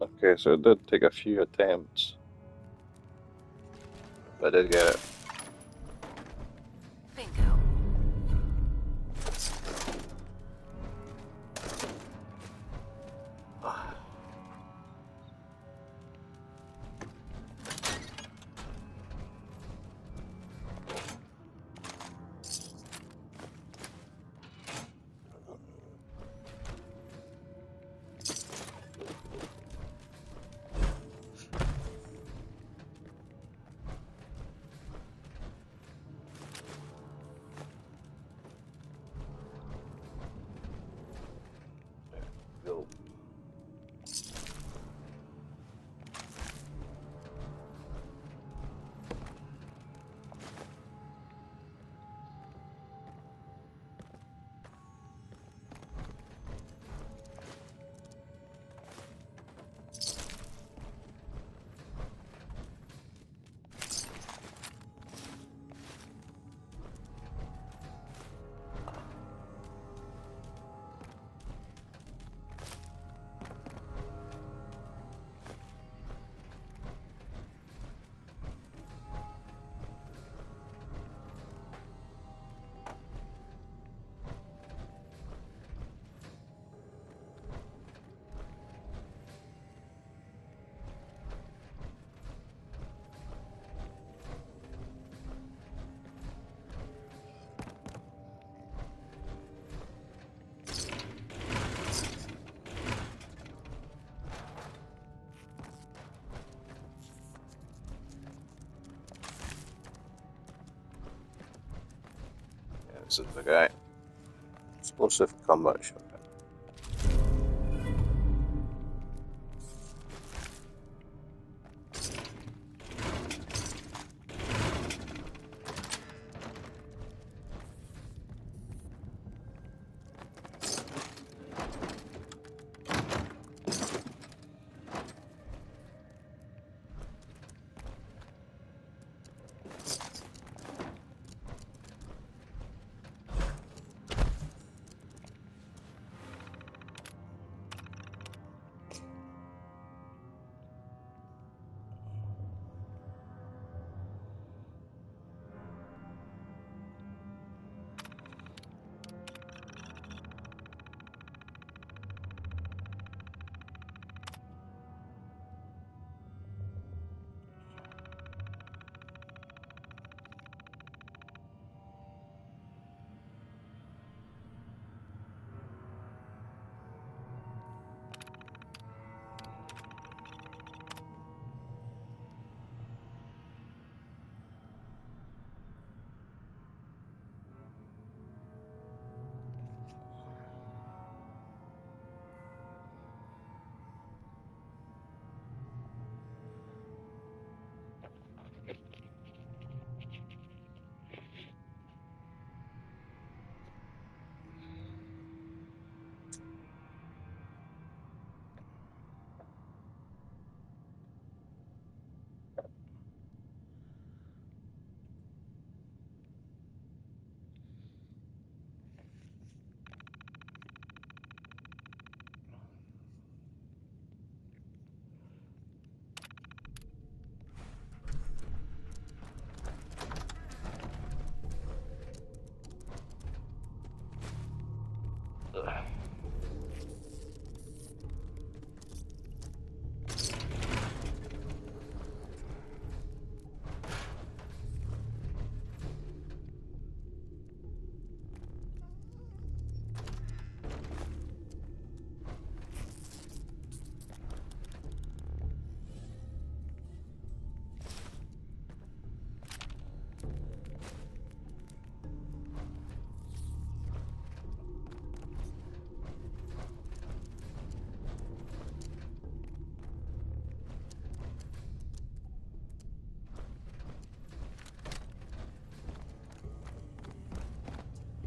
Okay, so it did take a few attempts, but I did get it. Bingo. Go. Yeah, this is the guy. Explosive combat shotgun.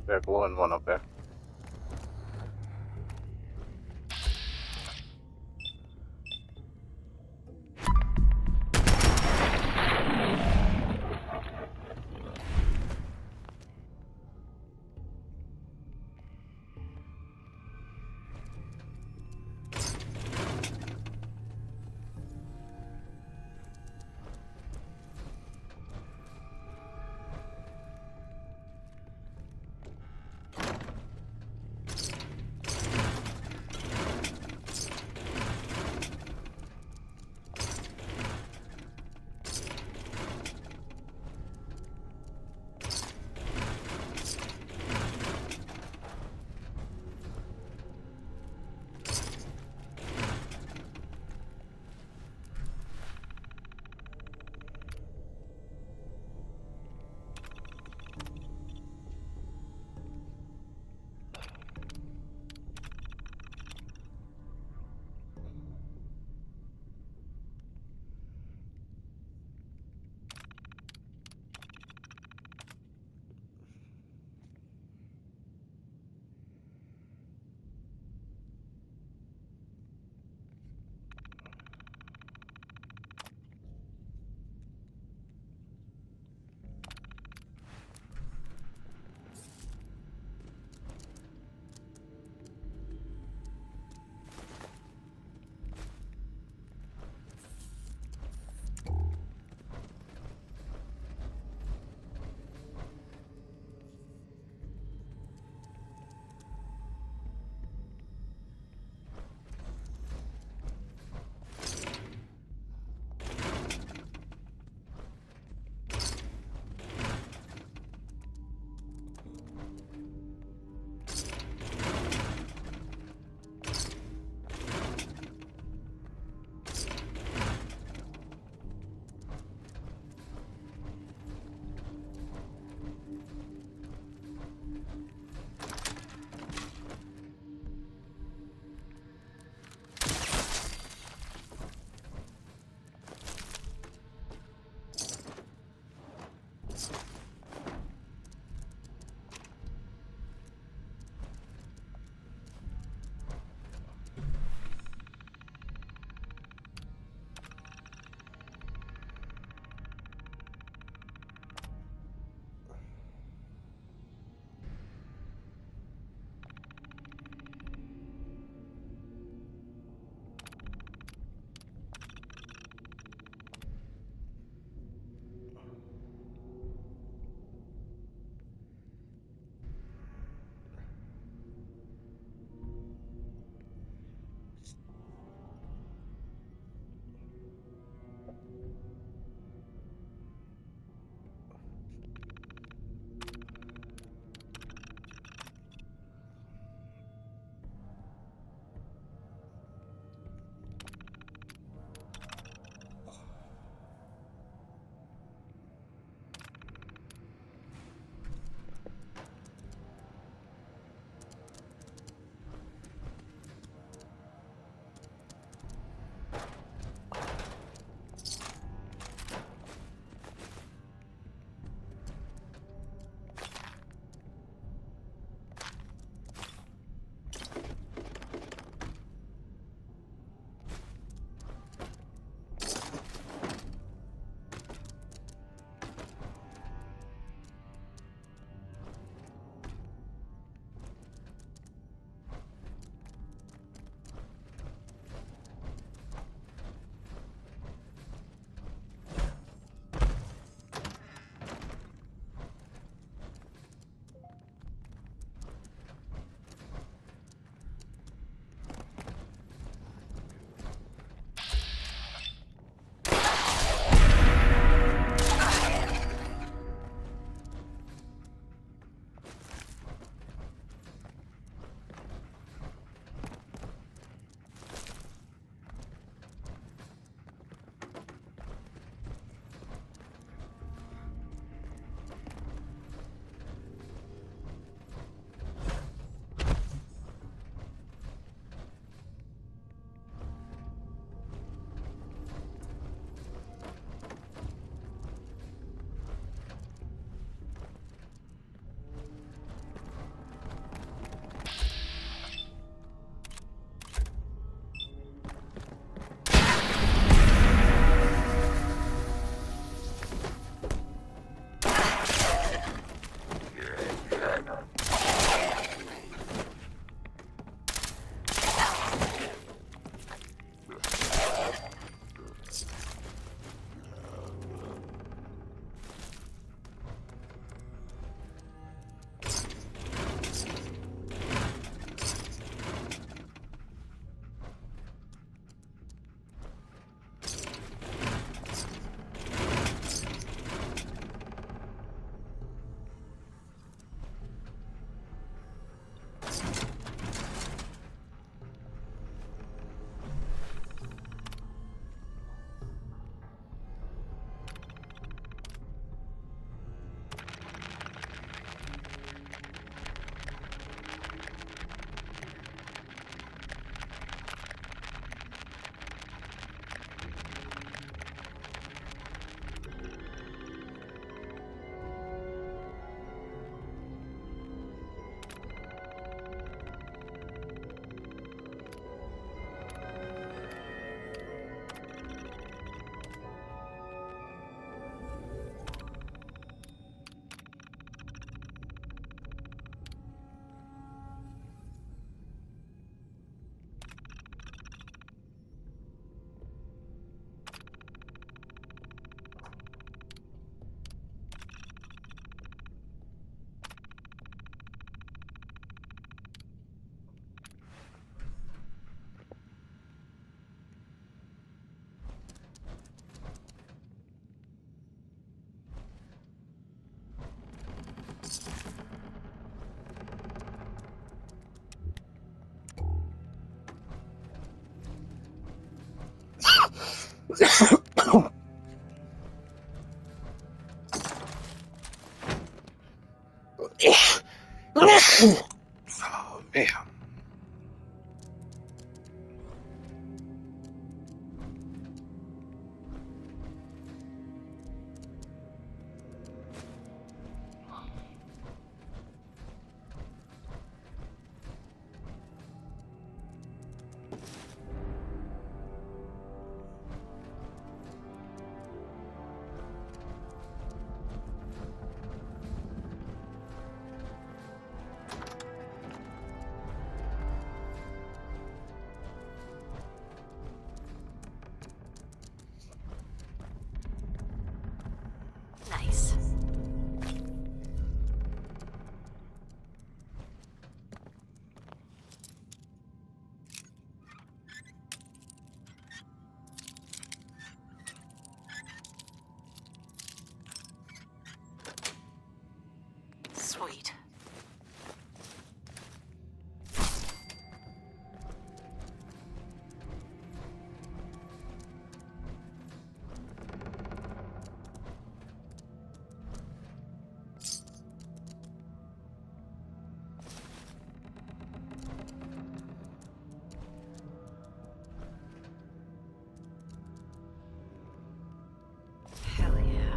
They're glowing one up there. Oh, man. Nice. Sweet. Hell yeah.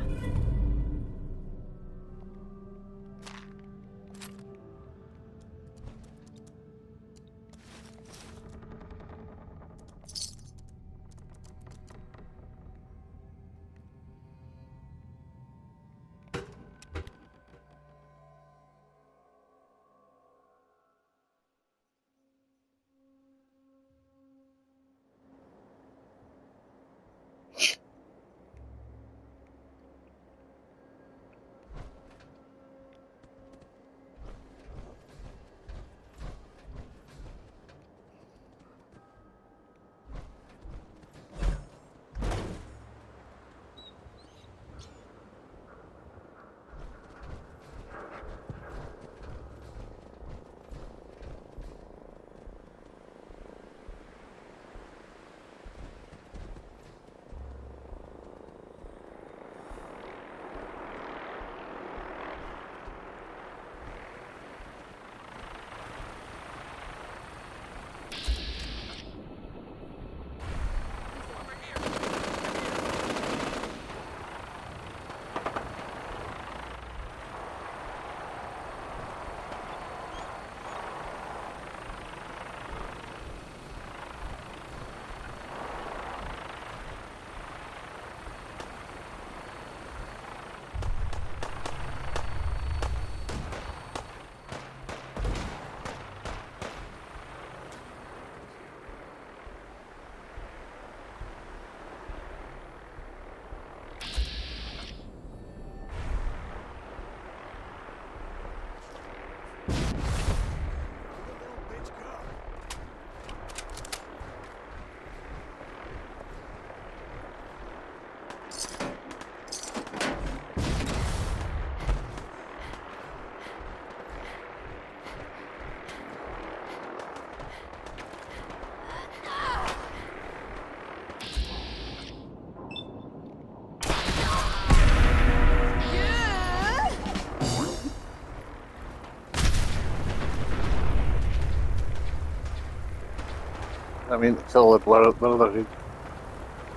I mean, kill it. What are they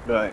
doing?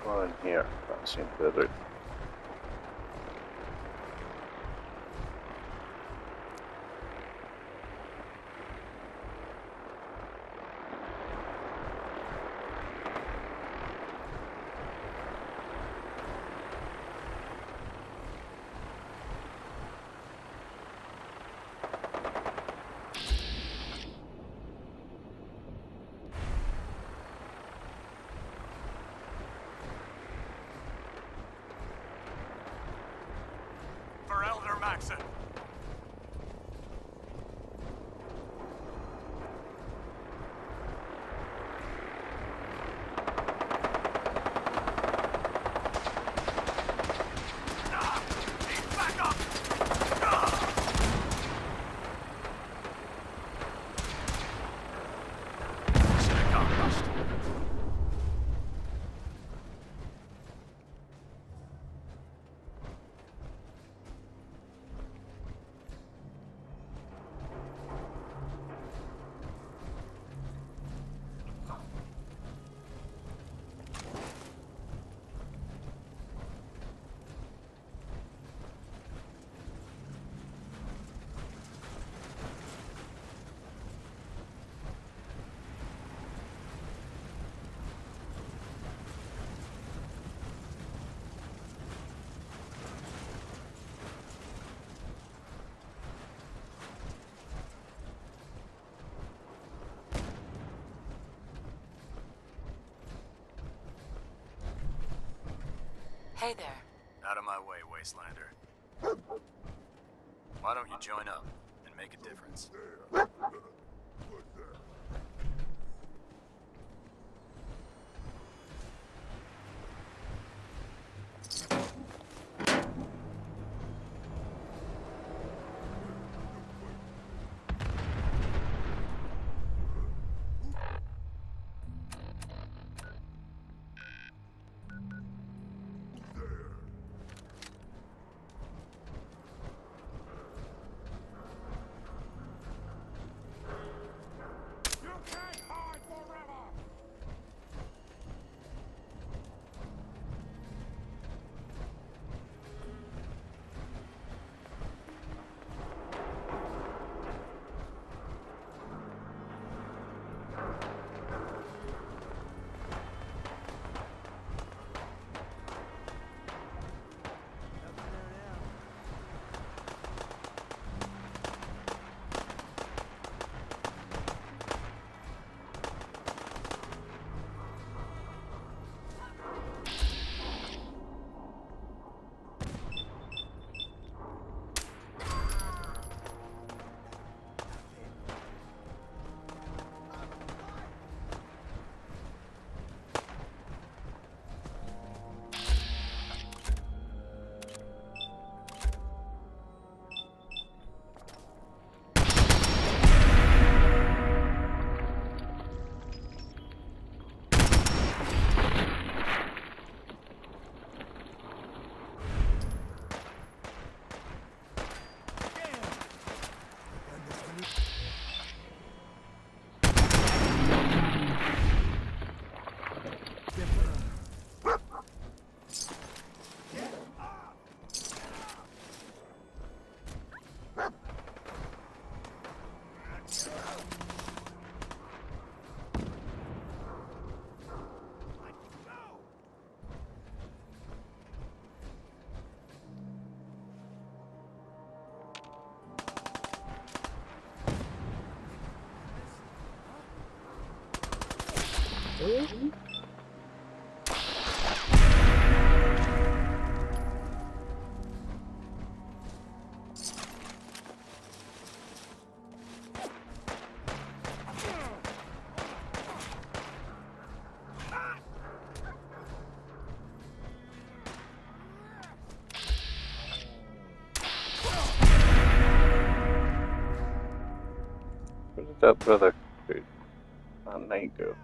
Well, in here, that seems better. Jackson. Hey there. Out of my way, Wastelander. Why don't you join up and make a difference? Where did that brother go? And there you go.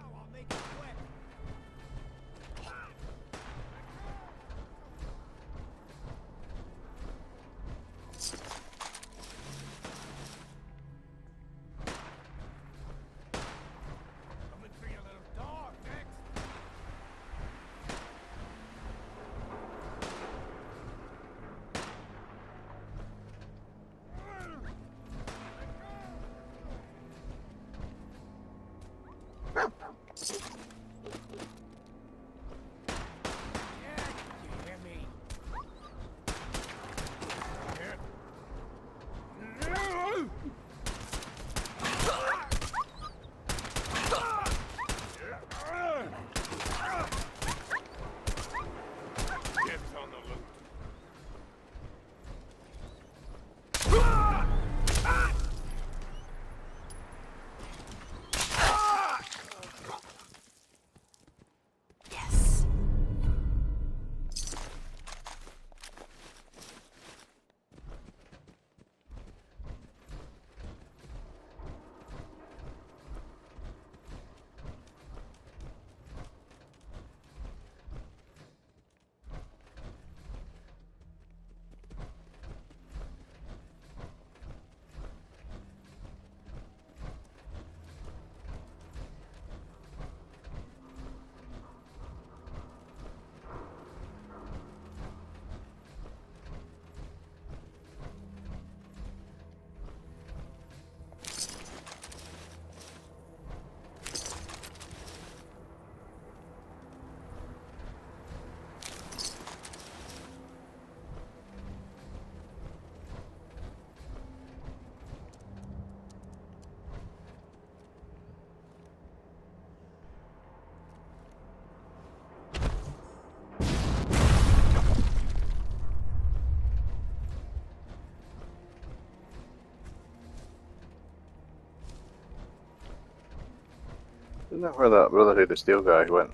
wonder where that Brotherhood of Steel guy went.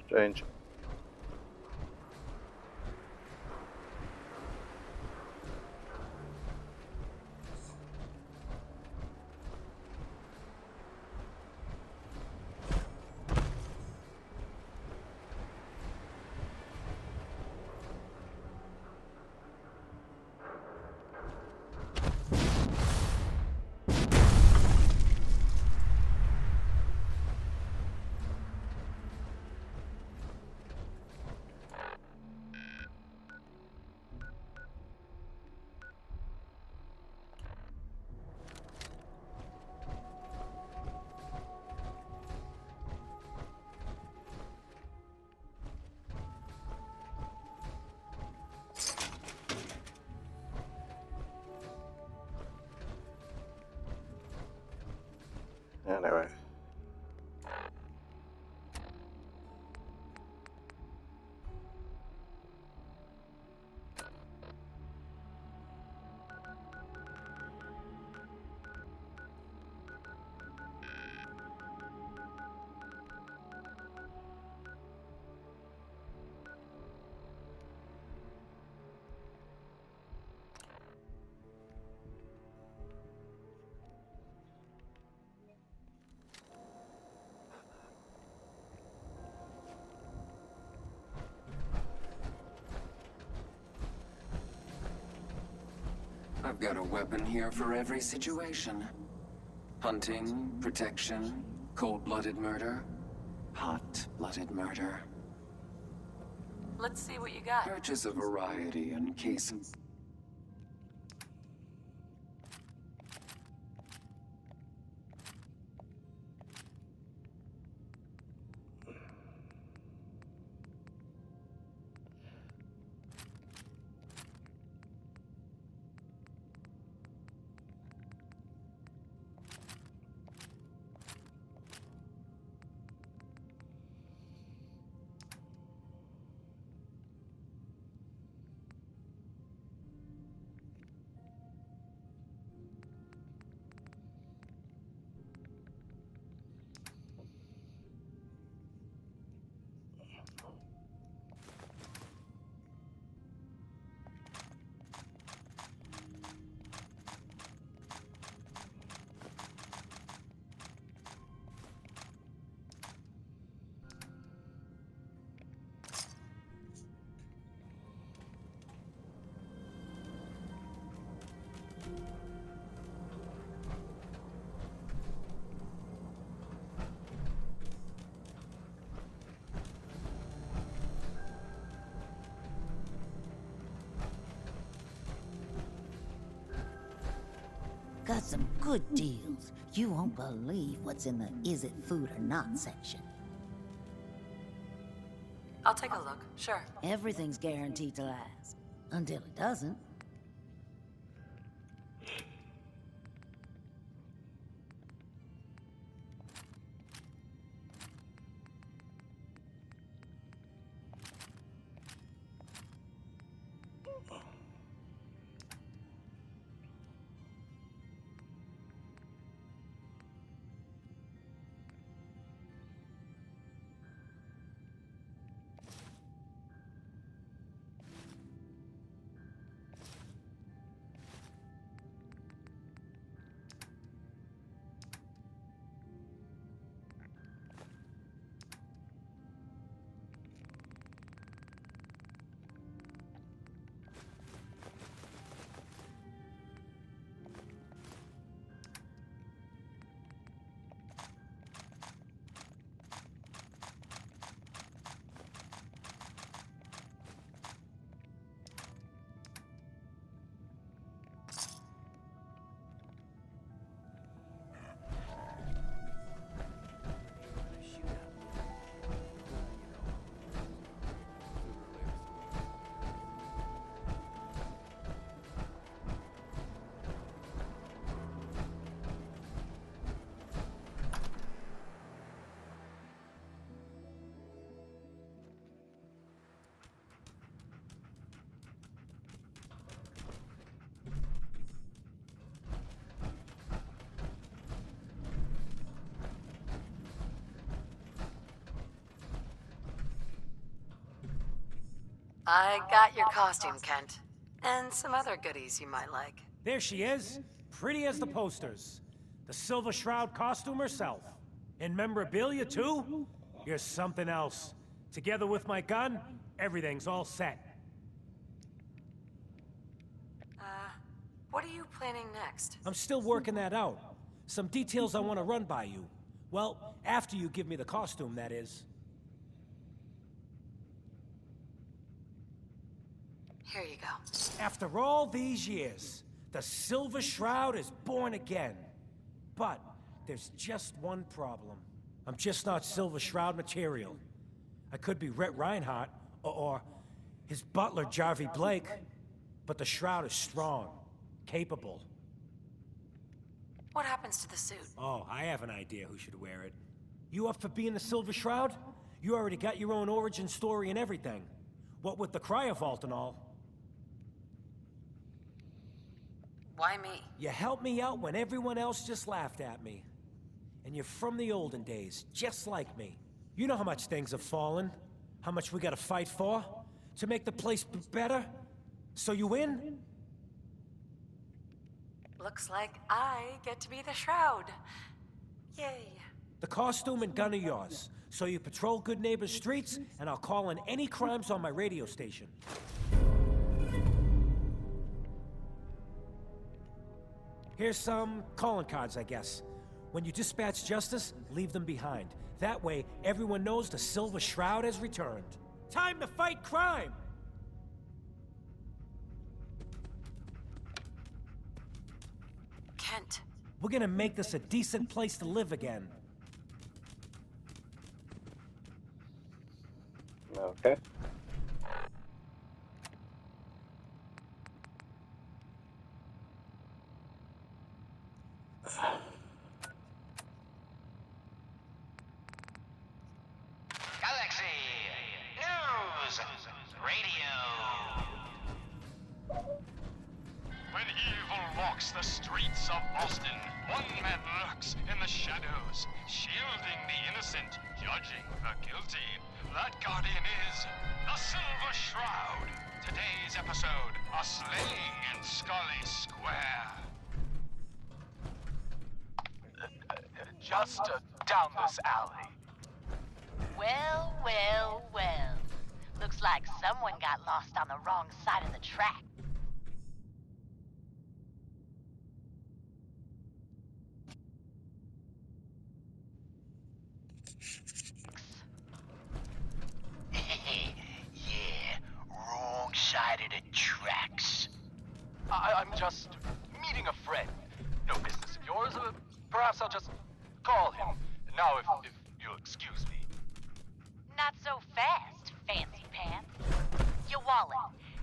Strange. Anyway. I've got a weapon here for every situation. Hunting, protection, cold-blooded murder, hot-blooded murder. Let's see what you got. Purchase a variety in case... Got some good deals. You won't believe what's in the is it food or not section. I'll take a look, sure. Everything's guaranteed to last. Until it doesn't. I got your costume, Kent. And some other goodies you might like. There she is, pretty as the posters. The Silver Shroud costume herself. And memorabilia, too? You're something else. Together with my gun, everything's all set. What are you planning next? I'm still working that out. Some details I want to run by you. Well, after you give me the costume, that is. Here you go. After all these years, the Silver Shroud is born again. But there's just one problem. I'm just not Silver Shroud material. I could be Rhett Reinhardt, or his butler, Jarvie Blake. But the Shroud is strong, capable. What happens to the suit? Oh, I have an idea who should wear it. You up for being the Silver Shroud? You already got your own origin story and everything. What with the cryovault and all. Why me? You helped me out when everyone else just laughed at me. And you're from the olden days, just like me. You know how much things have fallen, how much we gotta fight for, to make the place better. So you win? Looks like I get to be the Shroud. Yay. The costume and gun are yours. So you patrol Good Neighbor's streets, and I'll call in any crimes on my radio station. Here's some calling cards, I guess. When you dispatch justice, leave them behind. That way, everyone knows the Silver Shroud has returned. Time to fight crime! Kent. We're gonna make this a decent place to live again. Okay. Galaxy News Radio. When evil walks the streets of Boston, one man lurks in the shadows, shielding the innocent, judging the guilty. That guardian is the Silver Shroud. Today's episode, a slaying in Scully Square. Just down this alley. Well, well, well. Looks like someone got lost on the wrong side of the track. Yeah, wrong side of the tracks. I'm just meeting a friend. No business of yours. Perhaps I'll just call him. Now, if you'll excuse me. Not so fast, fancy pants. Your wallet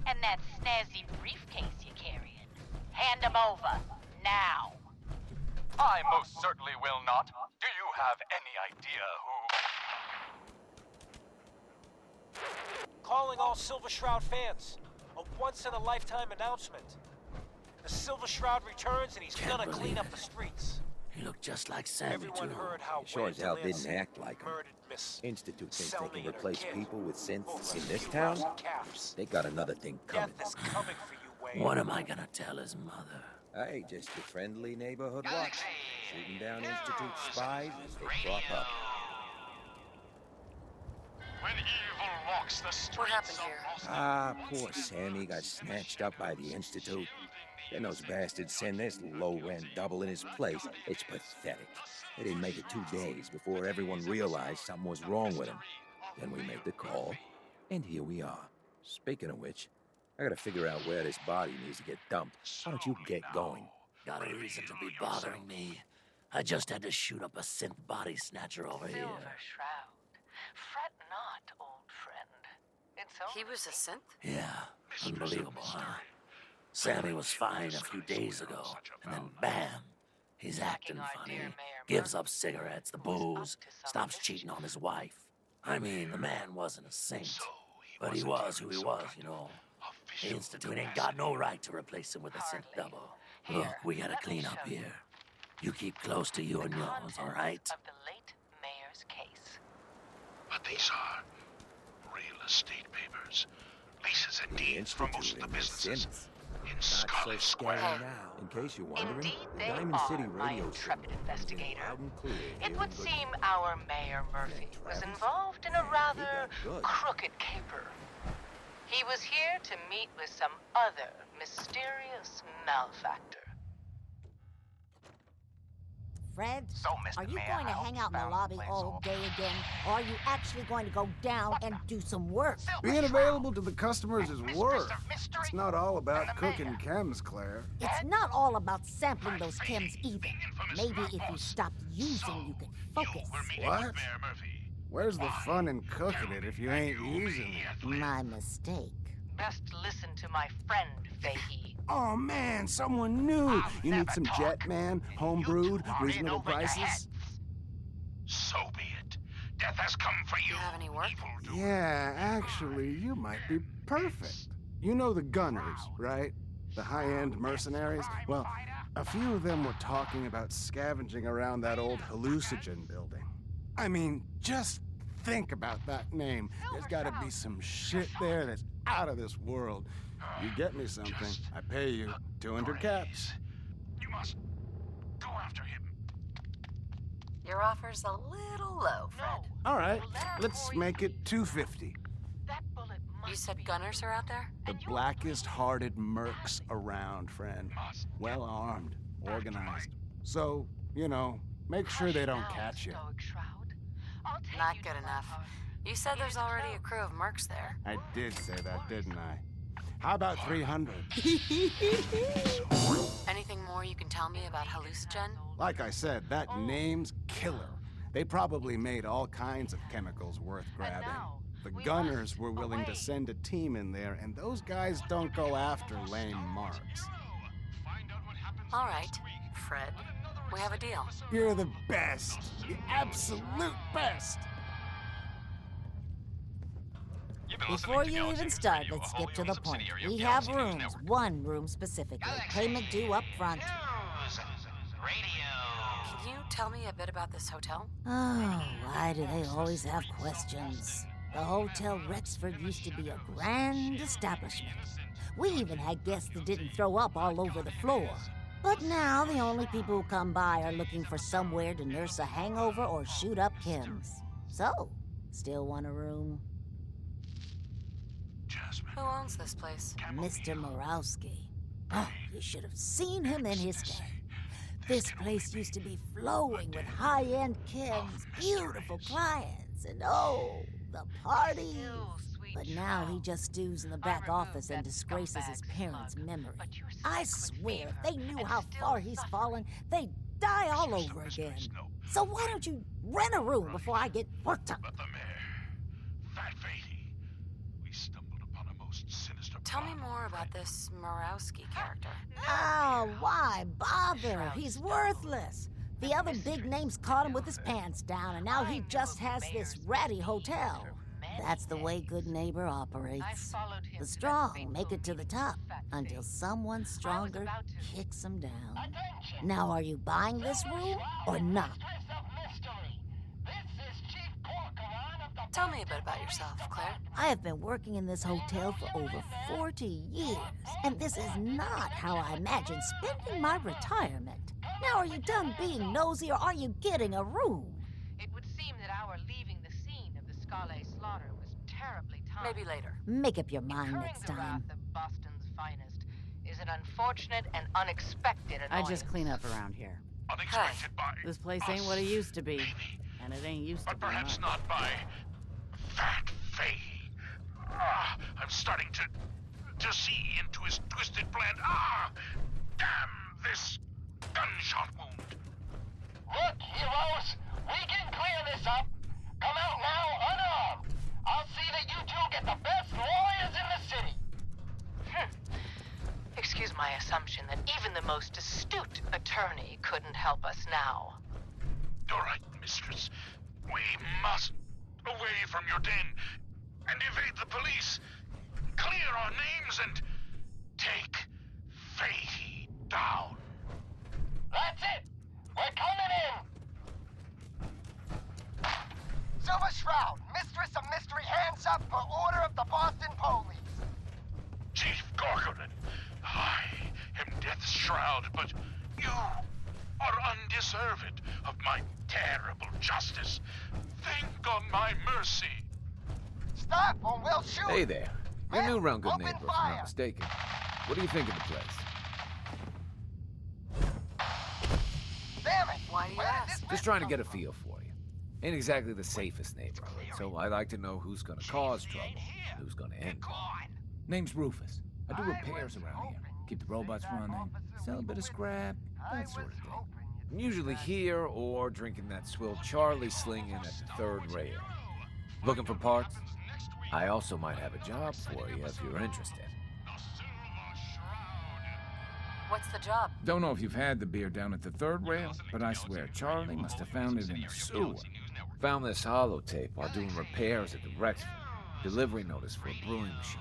and that snazzy briefcase you're carrying. Hand them over, now. I most certainly will not. Do you have any idea who... Calling all Silver Shroud fans. A once-in-a-lifetime announcement. The Silver Shroud returns and he's gonna clean up the streets. He looked just like Sammy, Everyone too. heard how Sure as hell Liz didn't act like him. murdered Miss Institute thinks they Selmy can and her replace kid. people with synths Over in this 50 town? rousing calves. They got another thing coming. Death is coming for you, Wayne. What am I gonna tell his mother? Hey, just a friendly neighborhood watch. Galaxy Shooting down News Institute spies as they crop Radio. up. When evil walks the streets What happened of here? Boston, Ah, poor Sammy got snatched up by the Institute. Then those bastards send this low-rent double in his place. It's pathetic. They didn't make it 2 days before everyone realized something was wrong with him. Then we made the call, and here we are. Speaking of which, I gotta figure out where this body needs to get dumped. Why don't you get going? Got a reason to be bothering me. I just had to shoot up a synth body snatcher over here. Silver Shroud. Fret not, old friend. It's He was a synth? Yeah, unbelievable, huh? Sammy was fine a few days ago, and then bam, he's acting funny. Gives up cigarettes, the booze, stops cheating on his wife. I mean, the man wasn't a saint, but he was who he was, you know. The Institute ain't got no right to replace him with a synth double. Look, we gotta clean up here. You keep close to you and yours, all right? of the late mayor's case. But these are real estate papers. leases a The deed for most of the Institute in his businesses sins. in Not so Scully scary Square. now. In case you're wondering, Indeed, the they Diamond are, City my radio intrepid signal comes in investigator. loud and clear It here would in seem Goodwood. our Mayor Murphy was Travis? involved in a Man, he rather got good. crooked caper. He was here to meet with some other mysterious malefactor. Fred, So, Mr. are you Mayor, going to I hope hang you out in the found lobby place all all day again? Or are you actually going to go down and do some work? Being available to the customers is work. Mystery It's not all about and the cooking mayor. chems, Claire. It's not all about sampling those chems either. Maybe if you stopped using, you could focus. What? Where's the fun in cooking it if you ain't using it? My mistake. Best listen to my friend, Fahey. Oh man, someone new. You need some Jetman, homebrewed, reasonable prices? So be it. Death has come for you. Have any work? evildoer. Yeah, actually, you might be perfect. You know the Gunners, right? The high-end mercenaries? Well, a few of them were talking about scavenging around that old hallucinogen building. I mean, just think about that name. There's gotta be some shit there that's out of this world. You get me something, I pay you 200 caps. You must go after him. Your offer's a little low, Fred. All right, let's make it 250. That bullet must You said be gunners are out there? The blackest-hearted mercs around, friend. Well-armed, organized. So, you know, make sure they don't catch you. Stoic Shroud. I'll take Not you good to my enough. party. You said there's already a crew of mercs there. I did say that, didn't I? How about 300? Anything more you can tell me about hallucinogen? Like I said, that name's killer. They probably made all kinds of chemicals worth grabbing. The Gunners were willing to send a team in there, and those guys don't go after lame marks. All right, Fred. We have a deal. You're the best. The absolute best. Before you even start, let's get to the point. We have rooms, one room specifically. Payment due up front. Can you tell me a bit about this hotel? Oh, why do they always have questions? The Hotel Rexford used to be a grand establishment. We even had guests that didn't throw up all over the floor. But now the only people who come by are looking for somewhere to nurse a hangover or shoot up chems. So, still want a room? Who owns this place? Mr. Morowski. Oh, you should have seen him in his day. This place used to be flowing with high-end chems, beautiful clients, and oh, the parties. But now he just stews in the back office and disgraces his parents' memory. I swear, if they knew how far he's fallen, they'd die all over again. So why don't you rent a room before I get worked up? But the mayor, Fat Fady, we stumbled upon a most sinister Tell me plot. more about this Morowski character. Oh, why bother? He's worthless. The other big names caught him with his pants down, and now he just has this ratty hotel. That's the way good neighbor operates. The strong make it to the top until someone stronger kicks them down. Now, are you buying this room or not? Tell me a bit about yourself, Claire. I have been working in this hotel for over 40 years, and this is not how I imagined spending my retirement. Now, are you done being nosy, or are you getting a room? It would seem that our leaving the scene of the Scarlet slaughter was terribly timed. Maybe later. Make up your mind Incurring next the time. wrath of Boston's finest is an unfortunate and unexpected I annoyance. just clean up around here. Unexpected by This place ain't what it used to be. And it ain't used to but be perhaps much. not by Fat Fahey. I'm starting to see into his twisted plan. Damn this gunshot wound. Look, heroes, we can clear this up. Come out now unarmed. I'll see that you two get the best lawyers in the city. Excuse my assumption that even the most astute attorney couldn't help us now. All right, mistress. We must away from your den and evade the police. Clear our names and take Fahey down. That's it. We're coming in. Silver Shroud, Mistress of Mystery, hands up for order of the Boston Police. Chief Gorgonin, I am Death's Shroud, but you are undeserved of my terrible justice. Think on my mercy. Stop or we'll shoot! Hey there. You're new around Good Open Neighbor, if fire. I'm not mistaken. What do you think of the place? Damn it! Why do you ask? Just trying to get a feel for you. Ain't exactly the safest neighborhood, so I like to know who's gonna cause trouble and who's gonna end it. Name's Rufus. I do repairs around here. Keep the robots running, sell a bit of scrap, that sort of thing. I'm usually here or drinking that swill Charlie slinging at the third rail. Looking for parts? I also might have a job for you if you're interested. What's the job? Don't know if you've had the beer down at the third rail, but I swear Charlie must have found it in the sewer. Found this holotape while doing repairs at the Rexford. Delivery notice for a brewing machine.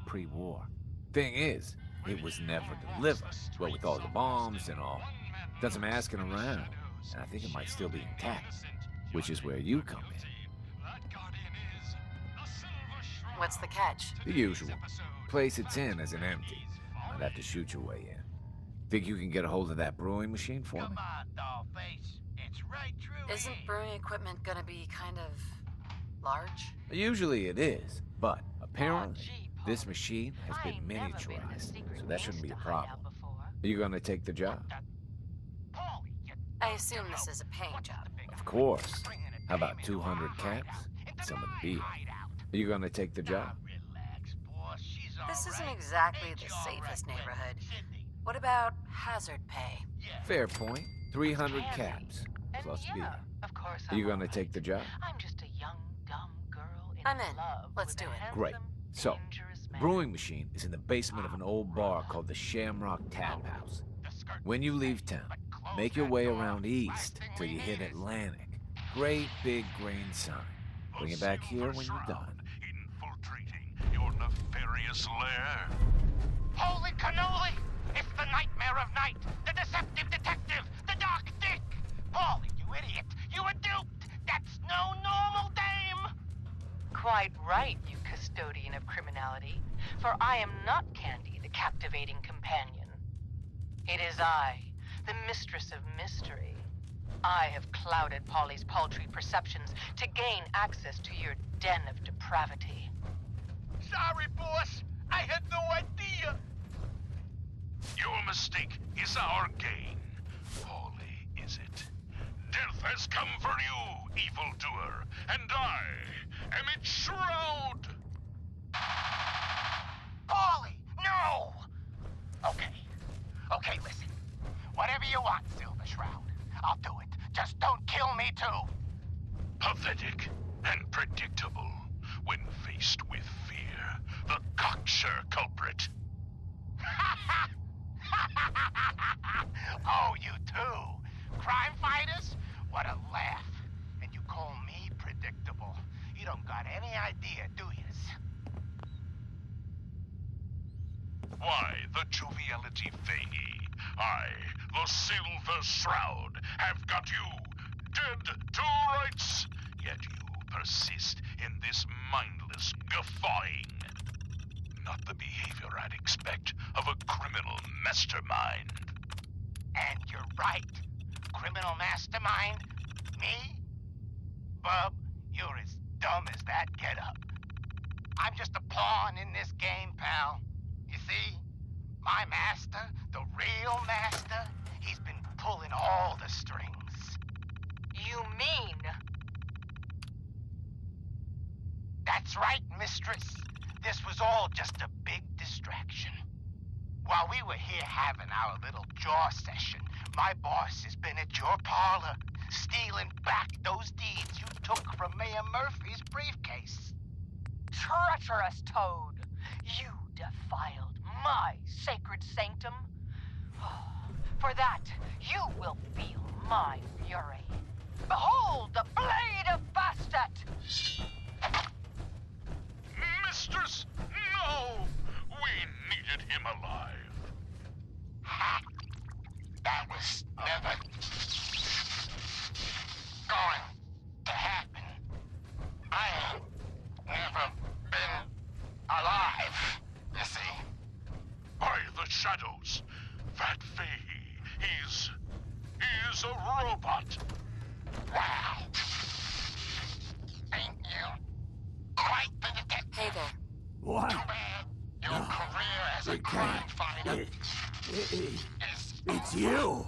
Pre-war. Thing is, it was never delivered. What with all the bombs and all. Done some asking around, and I think it might still be intact. Which is where you come in. What's the catch? The usual. Place it's in isn't empty. I'd have to shoot your way in. Think you can get a hold of that brewing machine for me? Isn't brewing equipment gonna be kind of large? Usually it is, but apparently this machine has been miniaturized, so that shouldn't be a problem. Are you gonna take the job? I assume this is a paying job. Of course. How about 200 caps? Some of the beer. Are you gonna take the job? This isn't exactly the safest neighborhood. What about hazard pay? Fair point. 300 caps, plus beer. Are you gonna take the job? I'm just a young, dumb girl I'm in. Let's do it. Great. So, the brewing machine is in the basement of an old bar called the Shamrock Tap House. When you leave town, make your way around east till you hit Atlantic. Great big green sign. Bring it back here when you're done. Infiltrating your nefarious lair. Holy cannoli! It's the nightmare of night! The deceptive detective! The dark dick! Paulie, you idiot! You were duped! That's no normal dame! Quite right, you custodian of criminality. For I am not Candy, the captivating companion. It is I, the mistress of mystery. I have clouded Polly's paltry perceptions to gain access to your den of depravity. Sorry, boss! I had no idea! Your mistake is our gain. Holy is it. Death has come for you, evildoer, and I am its shroud! Paulie, no! Okay, listen. Whatever you want, Silver Shroud. I'll do it. Just don't kill me, too. Pathetic and predictable when faced with fear. The cocksure culprit. Oh, you too? Crime fighters? What a laugh. And you call me predictable. You don't got any idea, do yous? Why, the joviality fey. I, the Silver Shroud, have got you dead to rights. Yet you persist in this mindless guffawing. Not the behavior I'd expect of a criminal mastermind. And you're right. Criminal mastermind? Me? Bub, you're as dumb as that getup. I'm just a pawn in this game, pal. You see? My master, the real master, he's been pulling all the strings. You mean? That's right, mistress. This was all just a big distraction. While we were here having our little jaw session, my boss has been at your parlor, stealing back those deeds you took from Mayor Murphy's briefcase. Treacherous toad! You defiled my sacred sanctum. For that, you will feel my fury. Behold the blade of Bastet! Mistress, no! We needed him alive. Ha! That was never going to happen. I have never been alive, you see. shadows. That Fahey, he's a robot. Wow. Ain't you quite the detective? Hey there. What? Too bad your career as a crime fighter It's you.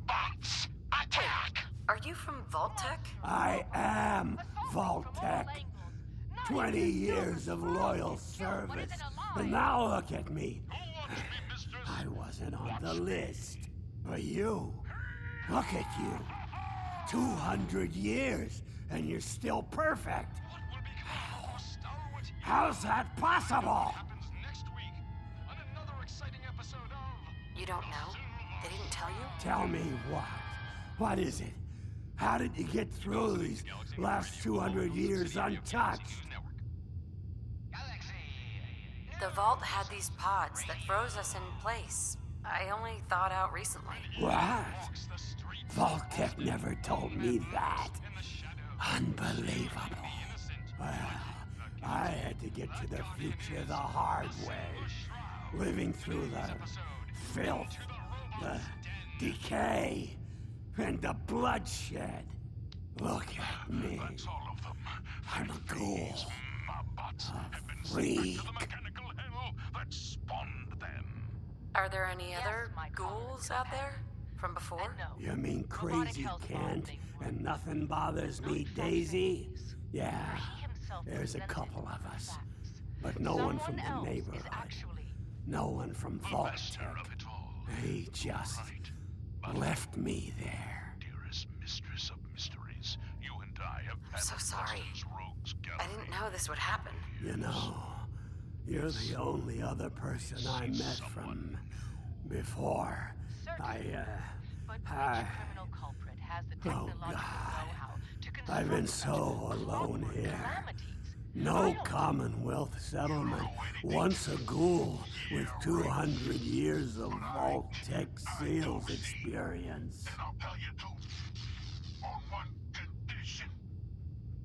Bots, attack! Are you from Vault Tech? I am Vault-Tech. 20 years of loyal service. And now look at me. I wasn't on the list. But you, look at you. 200 years, and you're still perfect. How's that possible? You don't know? They didn't tell you? Tell me what? What is it? How did you get through these last 200 years untouched? The Vault had these pods that froze us in place. I only thawed out recently. What? Vault-Tech never told me that. Unbelievable. Well, I had to get to the future the hard way. Living through the filth, the decay, and the bloodshed. Look at me. I'm a ghoul. A freak. Are there any other ghouls out there from before? You mean crazy Kent and nothing bothers me, Daisy? Yeah, there's a couple of us. But no one from the neighborhood. No one from Vault-Tech. They just left me there. Dearest mistress of mysteries, you and I have I'm so sorry. I didn't know this would happen. You know, you're the only other person I met from before. Oh God, I've been so alone here. No Commonwealth settlement, once a ghoul with 200 years of Vault-Tech sales experience. And I'll tell you too, on one condition.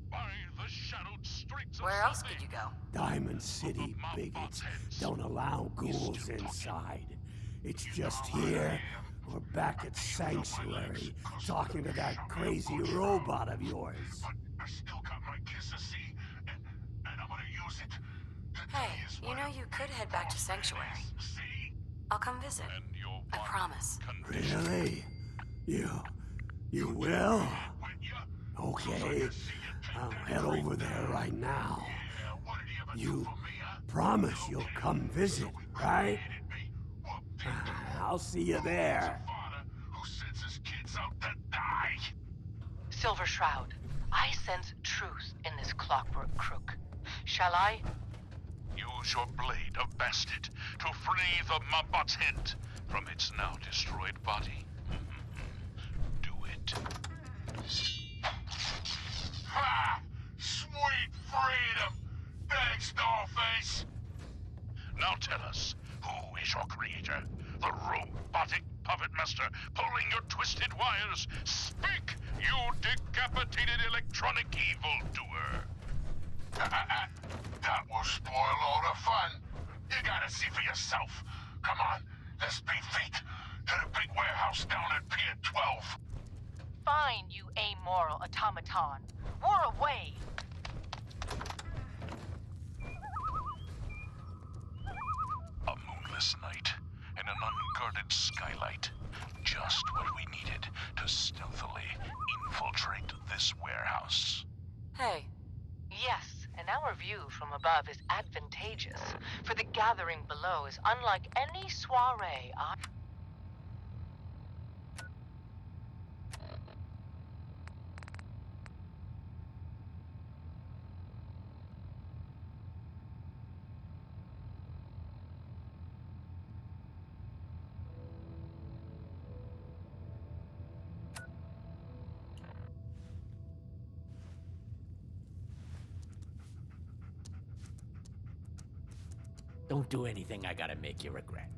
By the shadowed streets of Where else could you go? Diamond City bigots don't allow ghouls inside. It's just here or back at Sanctuary, talking to that crazy robot of yours. But I still got my kiss to see, and I'm gonna use it. Hey, you know you could head back to Sanctuary. I'll come visit. I promise. Really? You will? Okay, I'll head over there right now. You promise you'll come visit, right? I'll see you there. Silver Shroud, I sense truth in this clockwork crook. Shall I? Use your blade of Bastet to free the Mabot's head from its now destroyed body. Do it. Ha! Sweet freedom! Thanks, Dollface! Now tell us, who is your creator? The robotic puppet master pulling your twisted wires? Speak, you decapitated electronic evildoer! That will spoil all the fun. You gotta see for yourself. Come on, let's beat feet to the big warehouse down at Pier 12. Fine, you amoral automaton. We're away. A moonless night and an unguarded skylight. Just what we needed to stealthily infiltrate this warehouse. Hey. Yes, and our view from above is advantageous, for the gathering below is unlike any soiree I... Don't do anything I gotta make you regret.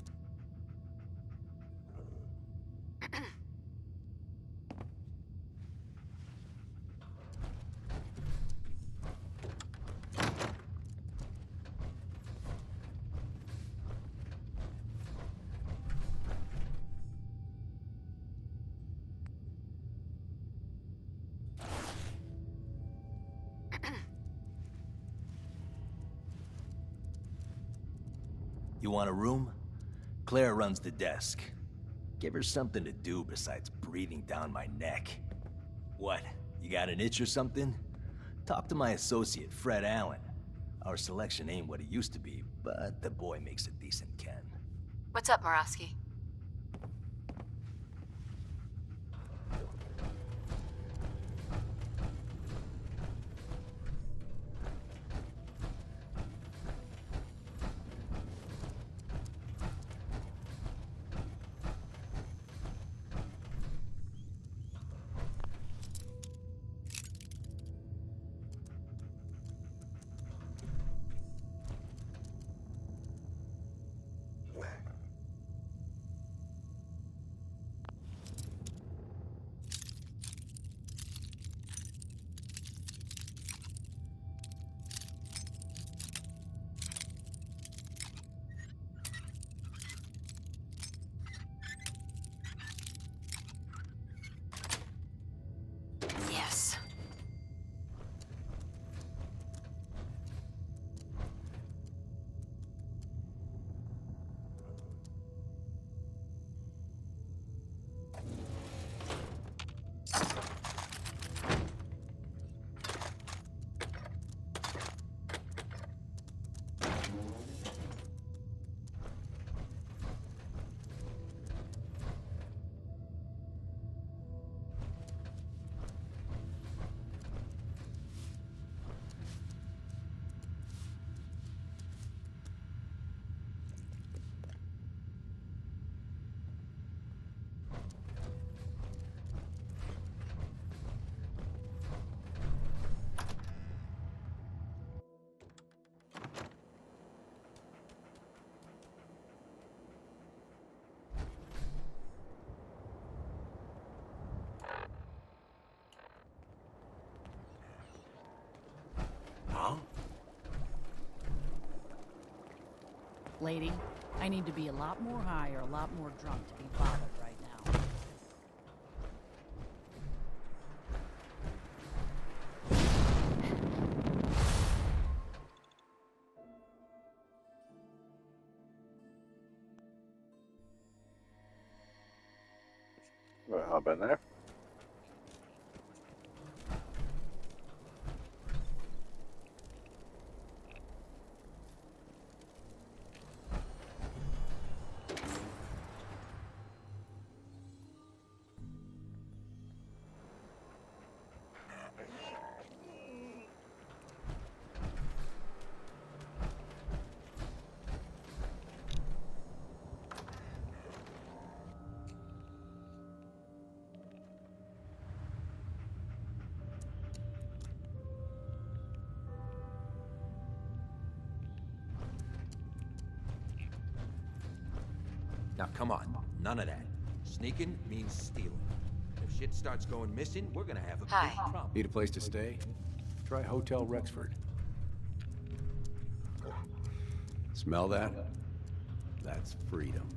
You want a room? Claire runs the desk. Give her something to do besides breathing down my neck. What? You got an itch or something? Talk to my associate, Fred Allen. Our selection ain't what it used to be, but the boy makes a decent Ken. What's up, Morosky? Yes. Lady, I need to be a lot more high or a lot more drunk to be bothered right now. Well, hop in there. Now, come on. None of that. Sneaking means stealing. If shit starts going missing, we're gonna have a big problem. Need a place to stay? Try Hotel Rexford. Smell that? That's freedom.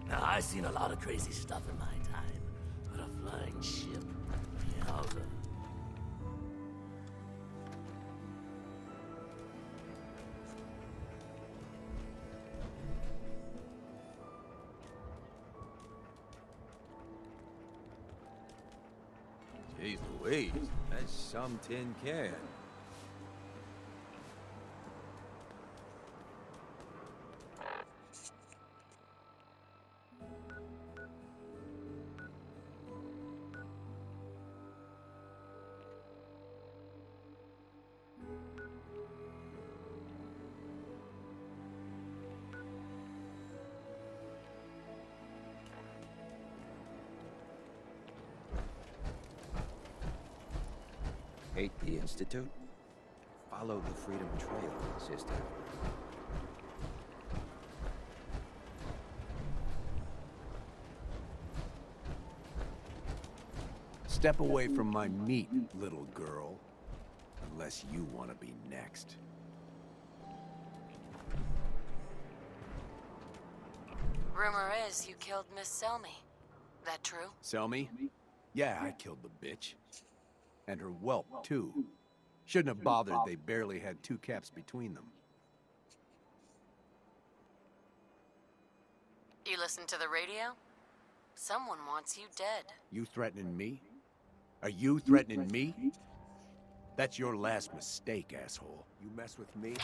Now, I've seen a lot of crazy stuff in my time, but a flying ship, yowza. Jeez Louise, that's some tin can. Hate the Institute? Follow the Freedom Trail, sister. Step away from my meat, little girl. Unless you want to be next. Rumor is you killed Miss Selmy. That true? Selmy? Yeah, I killed the bitch. And her whelp, too. Shouldn't have bothered, they barely had 2 caps between them. You listen to the radio? Someone wants you dead. You threatening me? Are you threatening me? That's your last mistake, asshole. You mess with me?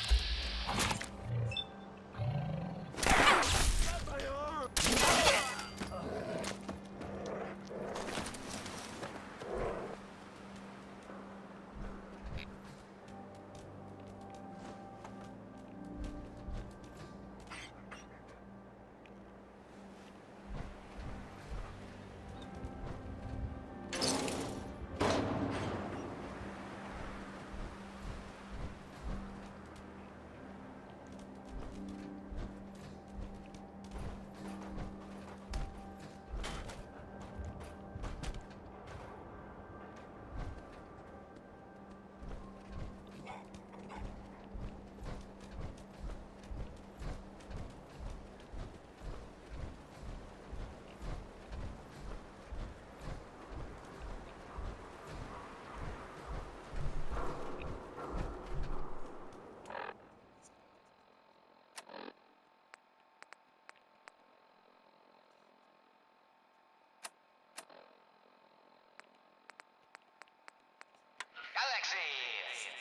Galaxy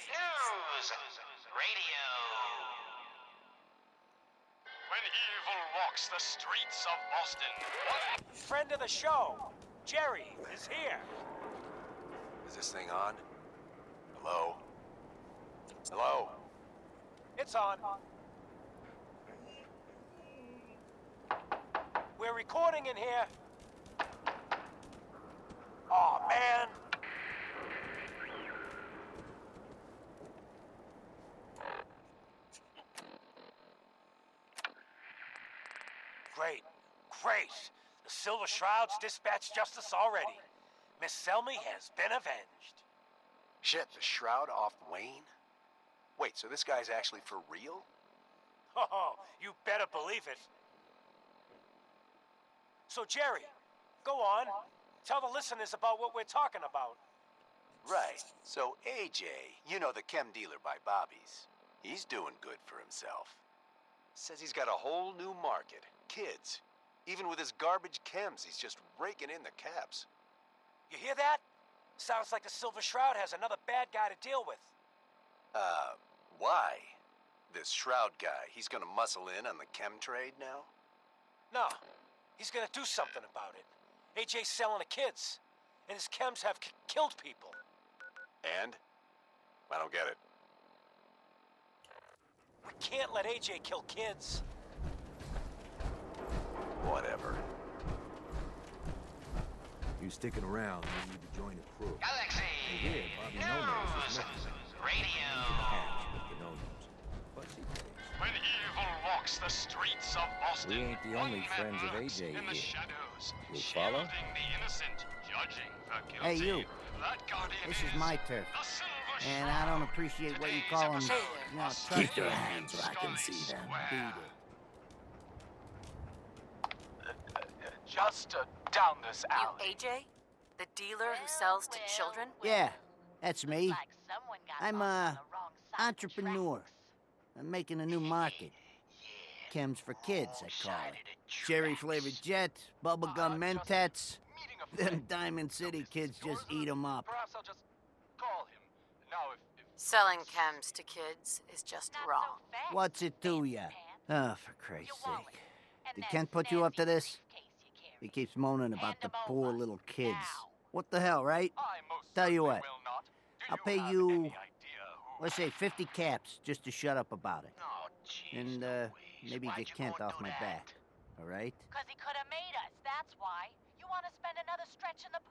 News Radio. When evil walks the streets of Boston. Friend of the show, Jerry, is here. Is this thing on? Hello? Hello? It's on. We're recording in here. Aw, man. Great. The Silver Shroud's dispatched justice already. Miss Selmy has been avenged. Shit, the Shroud off Wayne? Wait, so this guy's actually for real? Oh, you better believe it. So, Jerry, go on. Tell the listeners about what we're talking about. Right. So AJ, you know, the chem dealer by Bobby's, he's doing good for himself. Says he's got a whole new market. Kids. Even with his garbage chems, he's just raking in the caps. You hear that? Sounds like the Silver Shroud has another bad guy to deal with. Why? This Shroud guy, he's gonna muscle in on the chem trade now? No, he's gonna do something about it. AJ's selling to kids, and his chems have killed people. And? I don't get it. We can't let AJ kill kids. Whatever. You sticking around, you need to join the crew. Galaxy Here, Bobby News Radio. When evil walks the streets of Boston. We ain't the only friends of AJ in the here. shadows, You follow? shielding the innocent, judging the guilty. Hey, you. That guardian This is my turf. And I don't appreciate what you call them, Keep your hands where I can see them. Beat it. Just down this alley. You AJ? The dealer who sells to children? Yeah, that's me. I'm a entrepreneur. I'm making a new market. Chems for kids, I call it. Cherry-flavored jet, bubblegum mentats. Them Diamond City kids just eat 'em up. Perhaps I'll just call him. Now, if Selling chems to kids is just wrong. What's it to ya? Oh, for Christ's sake. Did Kent put you up to this? He keeps moaning about the poor little kids. What the hell, right? Tell you what. I'll pay you, let's say 50 caps just to shut up about it. And, maybe get Kent off my back. All right? 'Cause he could have made us, that's why. You want to spend another stretch in the